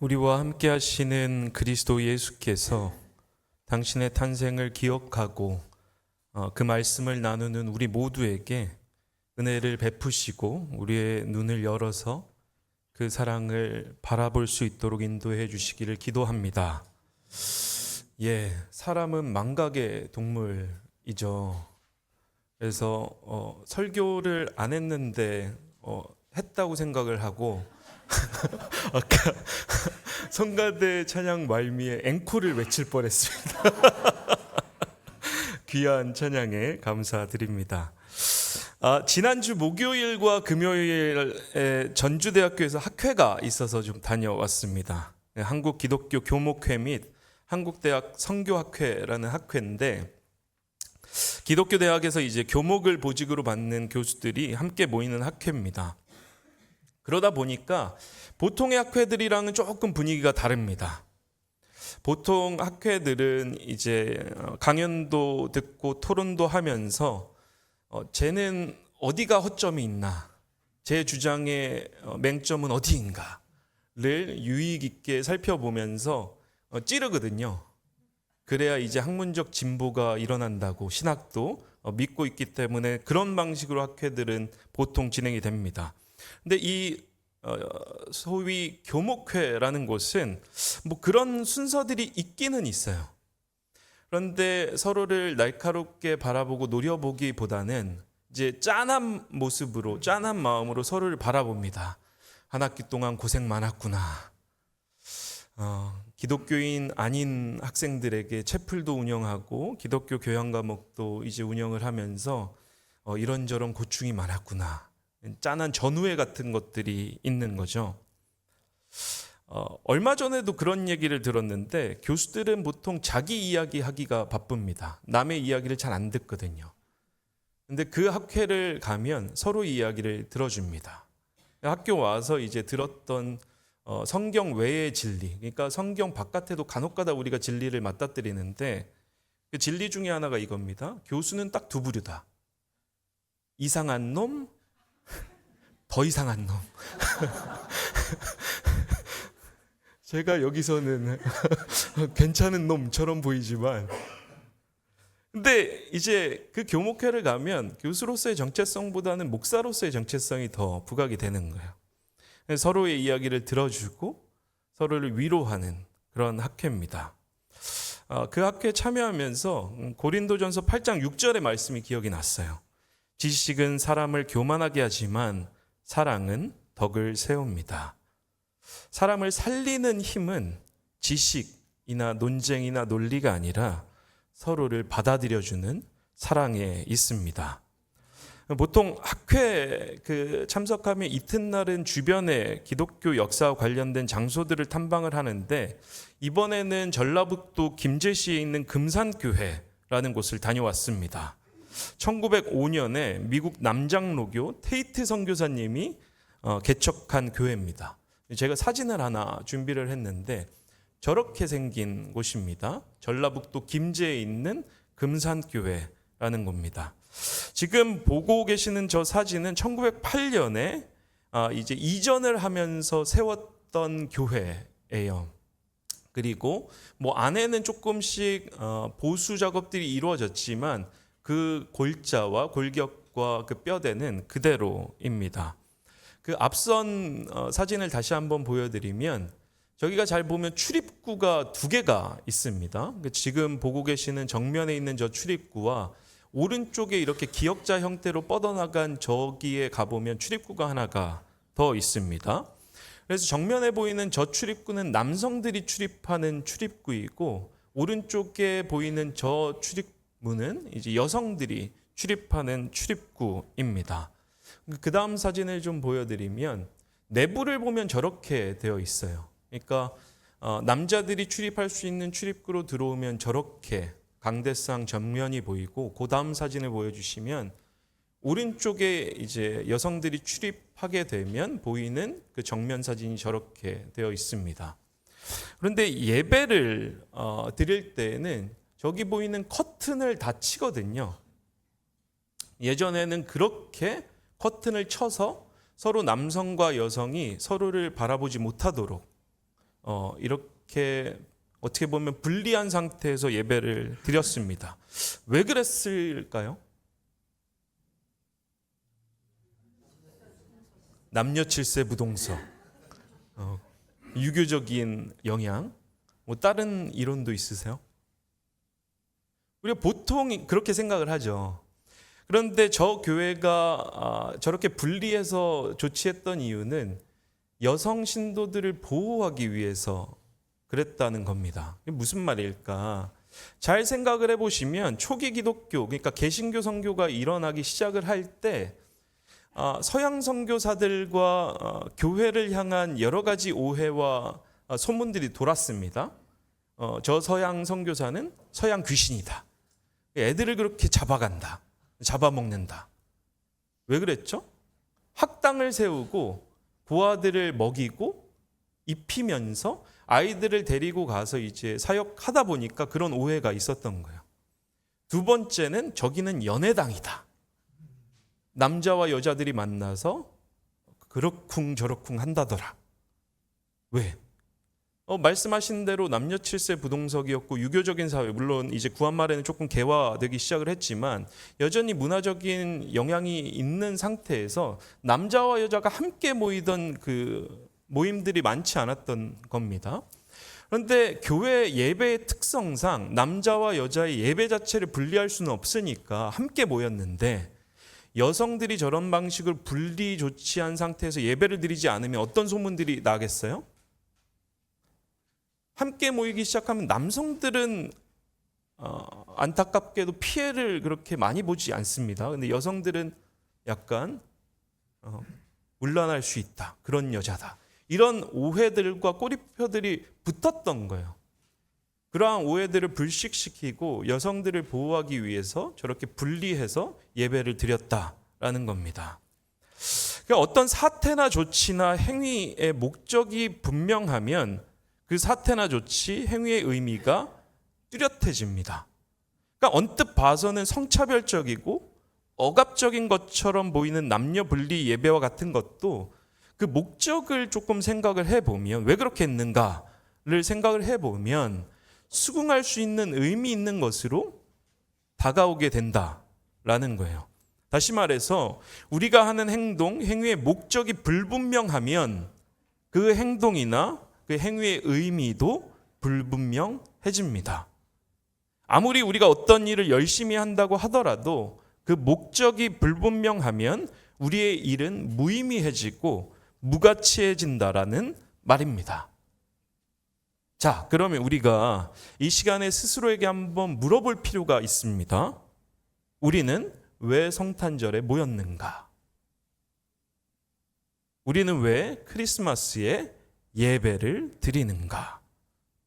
우리와 함께 하시는 그리스도 예수께서 당신의 탄생을 기억하고 그 말씀을 나누는 우리 모두에게 은혜를 베푸시고 우리의 눈을 열어서 그 사랑을 바라볼 수 있도록 인도해 주시기를 기도합니다. 사람은 망각의 동물이죠. 그래서 설교를 안 했는데 했다고 생각을 하고 아까 성가대 찬양 말미에 앵콜을 외칠 뻔했습니다. 귀한 찬양에 감사드립니다. 지난주 목요일과 금요일에 전주대학교에서 학회가 있어서 좀 다녀왔습니다. 한국 기독교 교목회 및 한국대학 선교학회라는 학회인데, 기독교 대학에서 이제 교목을 보직으로 받는 교수들이 함께 모이는 학회입니다. 그러다 보니까 보통의 학회들이랑은 조금 분위기가 다릅니다. 보통 학회들은 이제 강연도 듣고 토론도 하면서 쟤는 어디가 허점이 있나, 제 주장의 맹점은 어디인가를 유익 있게 살펴보면서 찌르거든요. 그래야 이제 학문적 진보가 일어난다고 신학도 믿고 있기 때문에 그런 방식으로 학회들은 보통 진행이 됩니다. 근데 이 소위 교목회라는 곳은 뭐 그런 순서들이 있기는 있어요. 그런데 서로를 날카롭게 바라보고 노려보기보다는 이제 짠한 모습으로, 짠한 마음으로 서로를 바라봅니다. 한 학기 동안 고생 많았구나. 기독교인 아닌 학생들에게 채플도 운영하고 기독교 교양 과목도 이제 운영을 하면서 이런저런 고충이 많았구나. 짠한 전우회 같은 것들이 있는 거죠. 얼마 전에도 그런 얘기를 들었는데, 교수들은 보통 자기 이야기 하기가 바쁩니다. 남의 이야기를 잘 안 듣거든요. 근데 그 학회를 가면 서로 이야기를 들어줍니다. 학교 와서 이제 들었던 성경 외의 진리, 그러니까 성경 바깥에도 간혹가다 우리가 진리를 맞닥뜨리는데, 그 진리 중에 하나가 이겁니다. 교수는 딱 두 부류다. 이상한 놈, 더 이상한 놈. 제가 여기서는 괜찮은 놈처럼 보이지만, 근데 이제 그 교목회를 가면 교수로서의 정체성보다는 목사로서의 정체성이 더 부각이 되는 거예요. 서로의 이야기를 들어주고 서로를 위로하는 그런 학회입니다. 그 학회에 참여하면서 고린도전서 8장 6절의 말씀이 기억이 났어요. 지식은 사람을 교만하게 하지만 사랑은 덕을 세웁니다. 사람을 살리는 힘은 지식이나 논쟁이나 논리가 아니라 서로를 받아들여주는 사랑에 있습니다. 보통 학회 참석하면 이튿날은 주변의 기독교 역사와 관련된 장소들을 탐방을 하는데, 이번에는 전라북도 김제시에 있는 금산교회라는 곳을 다녀왔습니다. 1905년에 미국 남장로교 테이트 선교사님이 개척한 교회입니다. 제가 사진을 하나 준비를 했는데 저렇게 생긴 곳입니다. 전라북도 김제에 있는 금산교회라는 겁니다. 지금 보고 계시는 저 사진은 1908년에 이제 이전을 하면서 세웠던 교회예요. 그리고 뭐 안에는 조금씩 보수 작업들이 이루어졌지만 그 골자와 골격과 그 뼈대는 그대로입니다. 그 앞선 사진을 다시 한번 보여드리면, 저기가 잘 보면 출입구가 두 개가 있습니다. 지금 보고 계시는 정면에 있는 저 출입구와 오른쪽에 이렇게 기역자 형태로 뻗어나간 저기에 가보면 출입구가 하나가 더 있습니다. 그래서 정면에 보이는 저 출입구는 남성들이 출입하는 출입구이고, 오른쪽에 보이는 저 출입문은 이제 여성들이 출입하는 출입구입니다. 그 다음 사진을 좀 보여드리면, 내부를 보면 저렇게 되어 있어요. 그러니까 남자들이 출입할 수 있는 출입구로 들어오면 저렇게 강대상 전면이 보이고, 그 다음 사진을 보여주시면 오른쪽에 이제 여성들이 출입하게 되면 보이는 그 정면 사진이 저렇게 되어 있습니다. 그런데 예배를 드릴 때에는 저기 보이는 커튼을 다 치거든요. 예전에는 그렇게 커튼을 쳐서 서로 남성과 여성이 서로를 바라보지 못하도록 이렇게 어떻게 보면 불리한 상태에서 예배를 드렸습니다. 왜 그랬을까요? 남녀 칠세 부동서, 유교적인 영향, 뭐 다른 이론도 있으세요? 우리가 보통 그렇게 생각을 하죠. 그런데 저 교회가 저렇게 분리해서 조치했던 이유는 여성 신도들을 보호하기 위해서 그랬다는 겁니다. 이게 무슨 말일까? 잘 생각을 해보시면 초기 기독교, 그러니까 개신교 선교가 일어나기 시작을 할 때 서양 선교사들과 교회를 향한 여러 가지 오해와 소문들이 돌았습니다. 저 서양 선교사는 서양 귀신이다. 애들을 그렇게 잡아간다. 잡아먹는다. 왜 그랬죠? 학당을 세우고 고아들을 먹이고 입히면서 아이들을 데리고 가서 이제 사역하다 보니까 그런 오해가 있었던 거예요. 두 번째는 저기는 연애당이다. 남자와 여자들이 만나서 그렇쿵 저렇쿵 한다더라. 왜? 말씀하신 대로 남녀 칠세 부동석이었고 유교적인 사회, 물론 이제 구한 말에는 조금 개화되기 시작을 했지만 여전히 문화적인 영향이 있는 상태에서 남자와 여자가 함께 모이던 그 모임들이 많지 않았던 겁니다. 그런데 교회 예배의 특성상 남자와 여자의 예배 자체를 분리할 수는 없으니까 함께 모였는데 여성들이 저런 방식을 분리 조치한 상태에서 예배를 드리지 않으면 어떤 소문들이 나겠어요? 함께 모이기 시작하면 남성들은 안타깝게도 피해를 그렇게 많이 보지 않습니다. 근데 여성들은 약간 물러날 수 있다. 그런 여자다. 이런 오해들과 꼬리표들이 붙었던 거예요. 그러한 오해들을 불식시키고 여성들을 보호하기 위해서 저렇게 분리해서 예배를 드렸다라는 겁니다. 그러니까 어떤 사태나 조치나 행위의 목적이 분명하면 그 사태나 조치, 행위의 의미가 뚜렷해집니다. 그러니까 언뜻 봐서는 성차별적이고 억압적인 것처럼 보이는 남녀 분리 예배와 같은 것도 그 목적을 조금 생각을 해보면 왜 그렇게 했는가를 생각을 해보면 수긍할 수 있는 의미 있는 것으로 다가오게 된다라는 거예요. 다시 말해서 우리가 하는 행동, 행위의 목적이 불분명하면 그 행동이나 그 행위의 의미도 불분명해집니다. 아무리 우리가 어떤 일을 열심히 한다고 하더라도 그 목적이 불분명하면 우리의 일은 무의미해지고 무가치해진다라는 말입니다. 자, 그러면 우리가 이 시간에 스스로에게 한번 물어볼 필요가 있습니다. 우리는 왜 성탄절에 모였는가? 우리는 왜 크리스마스에 예배를 드리는가?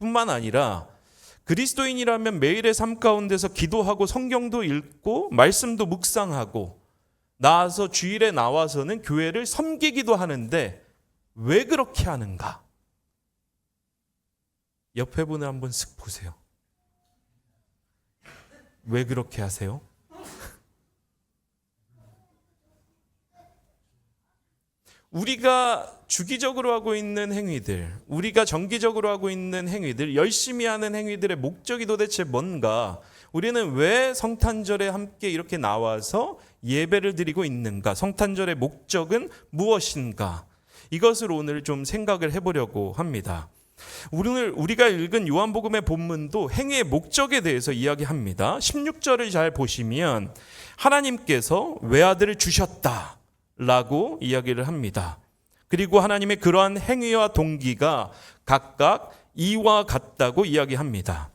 뿐만 아니라 그리스도인이라면 매일의 삶 가운데서 기도하고 성경도 읽고 말씀도 묵상하고 나와서 주일에 나와서는 교회를 섬기기도 하는데 왜 그렇게 하는가? 옆에 분을 한번 쓱 보세요. 왜 그렇게 하세요? 우리가 주기적으로 하고 있는 행위들, 우리가 정기적으로 하고 있는 행위들, 열심히 하는 행위들의 목적이 도대체 뭔가? 우리는 왜 성탄절에 함께 이렇게 나와서 예배를 드리고 있는가? 성탄절의 목적은 무엇인가? 이것을 오늘 좀 생각을 해보려고 합니다. 오늘 우리가 읽은 요한복음의 본문도 행위의 목적에 대해서 이야기합니다. 16절을 잘 보시면 하나님께서 외아들을 주셨다 라고 이야기를 합니다. 그리고 하나님의 그러한 행위와 동기가 각각 이와 같다고 이야기합니다.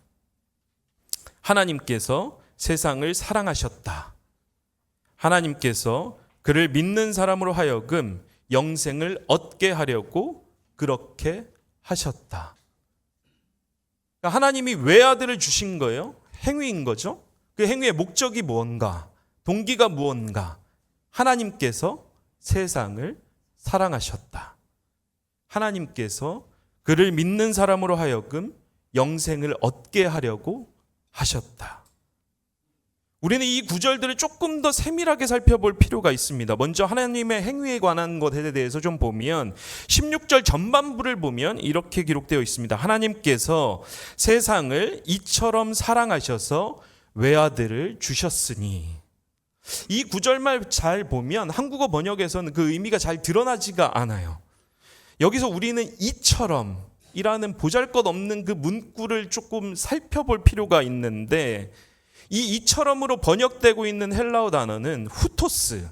하나님께서 세상을 사랑하셨다. 하나님께서 그를 믿는 사람으로 하여금 영생을 얻게 하려고 그렇게 하셨다. 그러니까 하나님이 외아들을 주신 거예요. 행위인 거죠. 그 행위의 목적이 무언가, 동기가 무언가. 하나님께서 세상을 사랑하셨다. 하나님께서 그를 믿는 사람으로 하여금 영생을 얻게 하려고 하셨다. 우리는 이 구절들을 조금 더 세밀하게 살펴볼 필요가 있습니다. 먼저 하나님의 행위에 관한 것에 대해서 좀 보면 16절 전반부를 보면 이렇게 기록되어 있습니다. 하나님께서 세상을 이처럼 사랑하셔서 외아들을 주셨으니. 이 구절만 잘 보면 한국어 번역에서는 그 의미가 잘 드러나지가 않아요. 여기서 우리는 이처럼 이라는 보잘것없는 그 문구를 조금 살펴볼 필요가 있는데, 이 이처럼으로 번역되고 있는 헬라어 단어는 후토스입니다.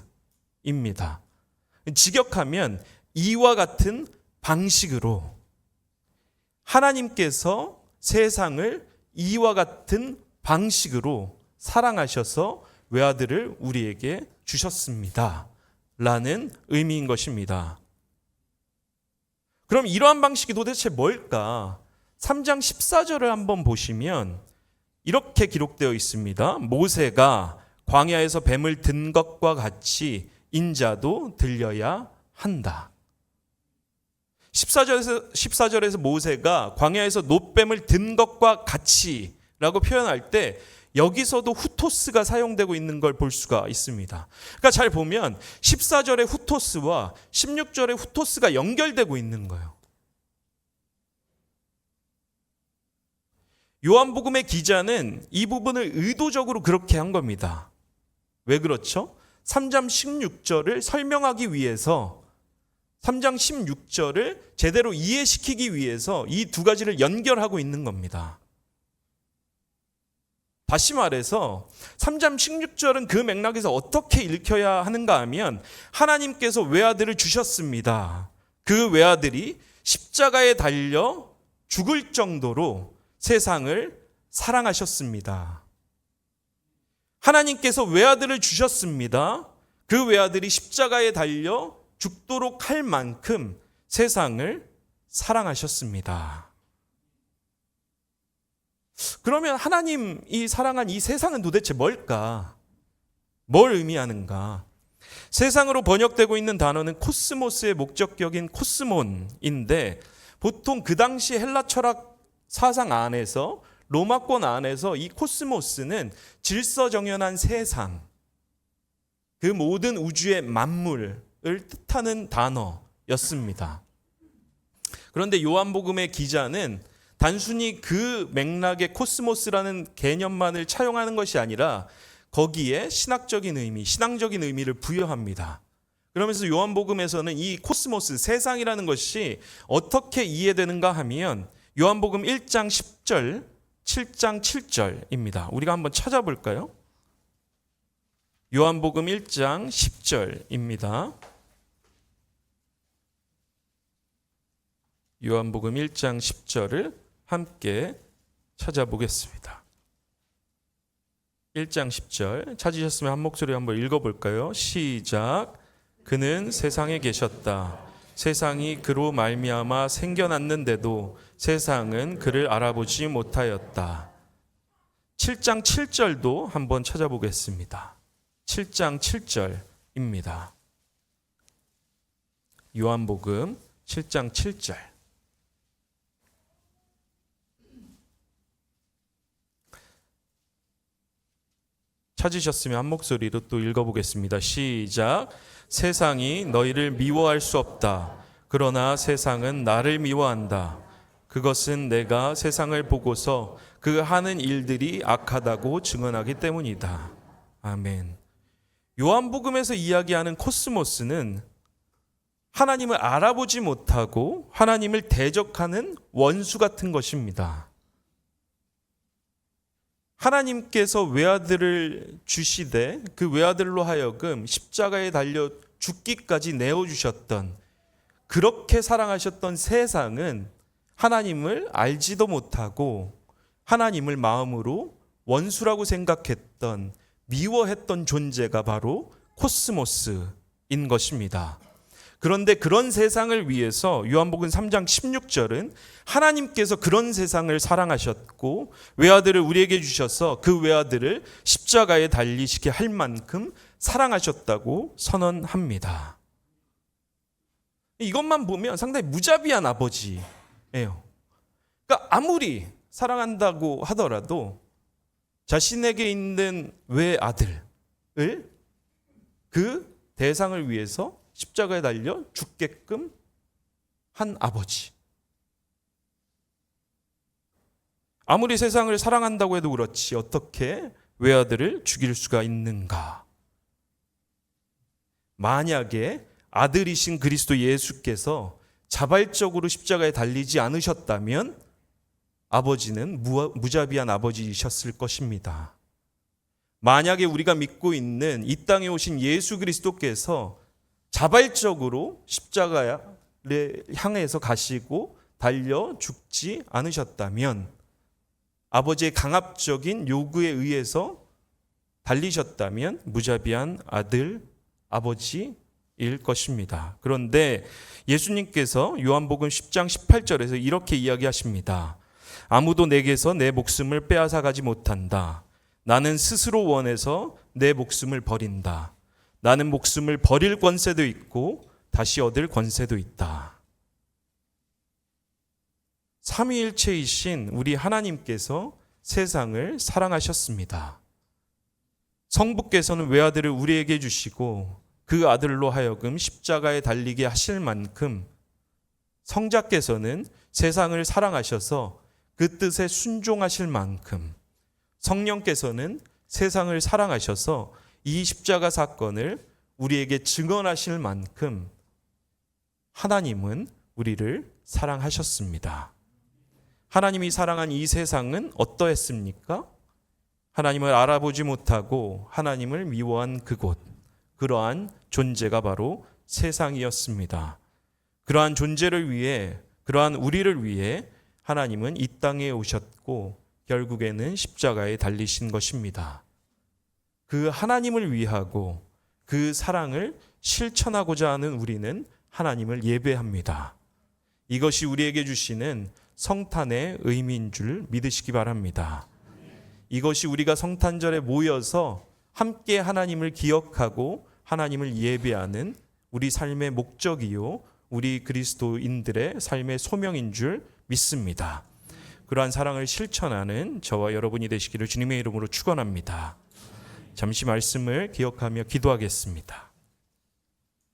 직역하면 이와 같은 방식으로, 하나님께서 세상을 이와 같은 방식으로 사랑하셔서 외아들을 우리에게 주셨습니다 라는 의미인 것입니다. 그럼 이러한 방식이 도대체 뭘까? 3장 14절을 한번 보시면 이렇게 기록되어 있습니다. 모세가 광야에서 뱀을 든 것과 같이 인자도 들려야 한다. 14절에서 모세가 광야에서 놋뱀을 든 것과 같이 라고 표현할 때 여기서도 후토스가 사용되고 있는 걸 볼 수가 있습니다. 그러니까 잘 보면 14절의 후토스와 16절의 후토스가 연결되고 있는 거예요. 요한복음의 기자는 이 부분을 의도적으로 그렇게 한 겁니다. 왜 그렇죠? 3장 16절을 설명하기 위해서, 3장 16절을 제대로 이해시키기 위해서 이 두 가지를 연결하고 있는 겁니다. 다시 말해서 3장 16절은 그 맥락에서 어떻게 읽혀야 하는가 하면, 하나님께서 외아들을 주셨습니다. 그 외아들이 십자가에 달려 죽을 정도로 세상을 사랑하셨습니다. 하나님께서 외아들을 주셨습니다. 그 외아들이 십자가에 달려 죽도록 할 만큼 세상을 사랑하셨습니다. 그러면 하나님이 사랑한 이 세상은 도대체 뭘까? 뭘 의미하는가? 세상으로 번역되고 있는 단어는 코스모스의 목적격인 코스몬인데, 보통 그 당시 헬라 철학 사상 안에서, 로마권 안에서 이 코스모스는 질서정연한 세상, 그 모든 우주의 만물을 뜻하는 단어였습니다. 그런데 요한복음의 기자는 단순히 그 맥락의 코스모스라는 개념만을 차용하는 것이 아니라 거기에 신학적인 의미, 신앙적인 의미를 부여합니다. 그러면서 요한복음에서는 이 코스모스, 세상이라는 것이 어떻게 이해되는가 하면 요한복음 1장 10절, 7장 7절입니다. 우리가 한번 찾아볼까요? 요한복음 1장 10절입니다. 요한복음 1장 10절을 함께 찾아보겠습니다. 1장 10절 찾으셨으면 한 목소리 한번 읽어볼까요? 시작. 그는 세상에 계셨다. 세상이 그로 말미암아 생겨났는데도 세상은 그를 알아보지 못하였다. 7장 7절도 한번 찾아보겠습니다. 7장 7절입니다. 요한복음 7장 7절. 찾으셨으면 한 목소리로 또 읽어보겠습니다. 시작. 세상이 너희를 미워할 수 없다. 그러나 세상은 나를 미워한다. 그것은 내가 세상을 보고서 그 하는 일들이 악하다고 증언하기 때문이다. 아멘. 요한복음에서 이야기하는 코스모스는 하나님을 알아보지 못하고 하나님을 대적하는 원수 같은 것입니다. 하나님께서 외아들을 주시되 그 외아들로 하여금 십자가에 달려 죽기까지 내어주셨던, 그렇게 사랑하셨던 세상은 하나님을 알지도 못하고 하나님을 마음으로 원수라고 생각했던, 미워했던 존재가 바로 코스모스인 것입니다. 그런데 그런 세상을 위해서 요한복음 3장 16절은 하나님께서 그런 세상을 사랑하셨고 외아들을 우리에게 주셔서 그 외아들을 십자가에 달리시게 할 만큼 사랑하셨다고 선언합니다. 이것만 보면 상당히 무자비한 아버지예요. 그러니까 아무리 사랑한다고 하더라도 자신에게 있는 외아들을 그 대상을 위해서 십자가에 달려 죽게끔 한 아버지. 아무리 세상을 사랑한다고 해도 그렇지 어떻게 외아들을 죽일 수가 있는가? 만약에 아들이신 그리스도 예수께서 자발적으로 십자가에 달리지 않으셨다면 아버지는 무자비한 아버지이셨을 것입니다. 만약에 우리가 믿고 있는 이 땅에 오신 예수 그리스도께서 자발적으로 십자가를 향해서 가시고 달려 죽지 않으셨다면, 아버지의 강압적인 요구에 의해서 달리셨다면 무자비한 아들, 아버지일 것입니다. 그런데 예수님께서 요한복음 10장 18절에서 이렇게 이야기하십니다. 아무도 내게서 내 목숨을 빼앗아 가지 못한다. 나는 스스로 원해서 내 목숨을 버린다. 나는 목숨을 버릴 권세도 있고 다시 얻을 권세도 있다. 삼위일체이신 우리 하나님께서 세상을 사랑하셨습니다. 성부께서는 외아들을 우리에게 주시고 그 아들로 하여금 십자가에 달리게 하실 만큼 성자께서는 세상을 사랑하셔서 그 뜻에 순종하실 만큼 성령께서는 세상을 사랑하셔서 이 십자가 사건을 우리에게 증언하실 만큼 하나님은 우리를 사랑하셨습니다. 하나님이 사랑한 이 세상은 어떠했습니까? 하나님을 알아보지 못하고 하나님을 미워한 그곳, 그러한 존재가 바로 세상이었습니다. 그러한 존재를 위해, 그러한 우리를 위해 하나님은 이 땅에 오셨고 결국에는 십자가에 달리신 것입니다. 그 하나님을 위하고 그 사랑을 실천하고자 하는 우리는 하나님을 예배합니다. 이것이 우리에게 주시는 성탄의 의미인 줄 믿으시기 바랍니다. 이것이 우리가 성탄절에 모여서 함께 하나님을 기억하고 하나님을 예배하는 우리 삶의 목적이요, 우리 그리스도인들의 삶의 소명인 줄 믿습니다. 그러한 사랑을 실천하는 저와 여러분이 되시기를 주님의 이름으로 축원합니다. 잠시 말씀을 기억하며 기도하겠습니다.